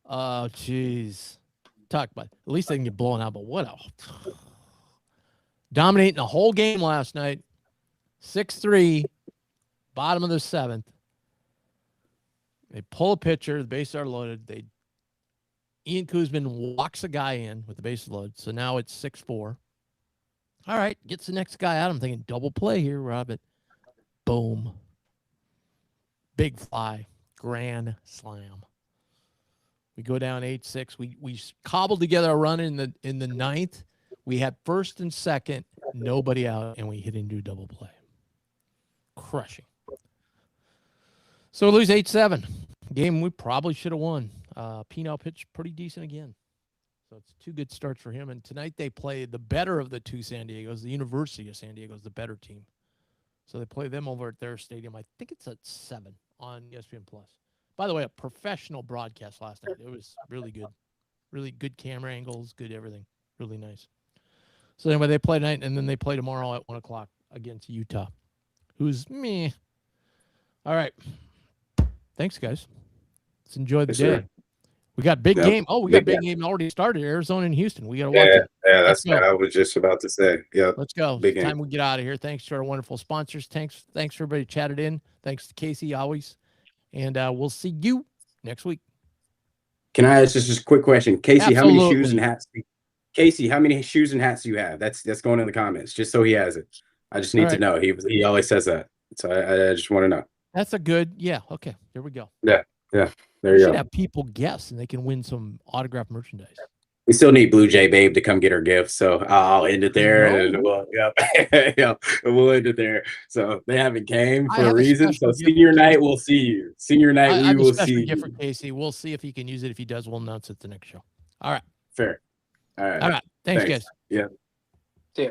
Oh, geez. Talk about, at least they can get blown out, but dominating the whole game last night. 6-3, bottom of the 7th. They pull a pitcher, the bases are loaded. Ian Kuzman walks a guy in with the bases loaded, so now it's 6-4. All right, gets the next guy out. I'm thinking double play here, Robert. Boom. Big fly. Grand slam. We go down 8-6. We cobbled together a run in the 9th. We had 1st and 2nd, nobody out, and we hit into a double play. Crushing. So we lose 8-7. Game we probably should have won. Pino pitched pretty decent again. So it's 2 good starts for him. And tonight they play the better of the 2 San Diegos. The University of San Diego is the better team. So they play them over at their stadium. I think it's at 7 on ESPN+. By the way, a professional broadcast last night. It was really good. Really good camera angles, good everything. Really nice. So anyway, they play tonight, and then they play tomorrow at 1 o'clock against Utah, who's meh. All right. Thanks, guys. Let's enjoy the day. Sir. We got big game. Oh, we got big game already started. Arizona and Houston. We got to watch it. Yeah, that's what I was just about to say. Yeah. Let's go. Big It's time game. we get out of here. Thanks to our wonderful sponsors. Thanks for everybody chatted in. Thanks to Casey always. And we'll see you next week. Can I ask just a quick question? Casey, how many shoes and Absolutely. hats? Casey, how many shoes and hats do you have? That's going in the comments, just so he has it. I just need All to right. know. He always says that. So I just want to know. That's a good, yeah. Okay, there we go. There We you should go. have people guess, and they can win some autographed merchandise. We still need Blue Jay Babe to come get her gift, so I'll end it there, and we'll end it there. So they haven't came I for a have a reason. special So gift senior for night, Casey. we'll see you. Senior night, I we have a will special see gift for you. Casey. We'll see if he can use it. If he does, we'll announce it the next show. All right. Fair. All right. All right. Thanks, Thanks. guys. Yeah. See ya.